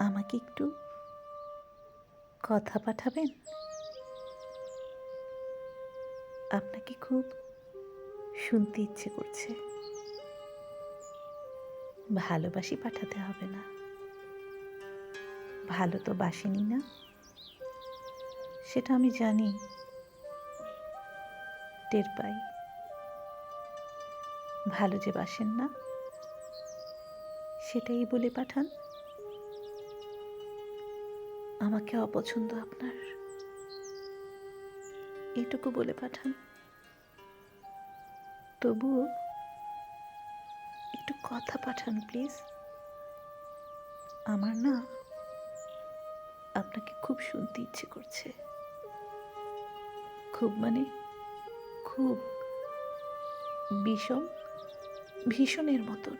আমাকে একটু কথা পাঠাবেন? আপনাকে খুব শুনতে ইচ্ছে করছে। ভালোবাসি পাঠাতে হবে না। ভালো তো বাসেনি না? সেটা আমি জানি, টের পাই। ভালো যে বাসেন না, সেটাই বলে পাঠান। আমাকে অপছন্দ আপনার, এটুকু বলে পাঠান। তবুও একটু কথা পাঠান প্লিজ। আমার না আপনাকে খুব শুনতে ইচ্ছে করছে। খুব মানে খুব, বিষম ভীষণের মতন।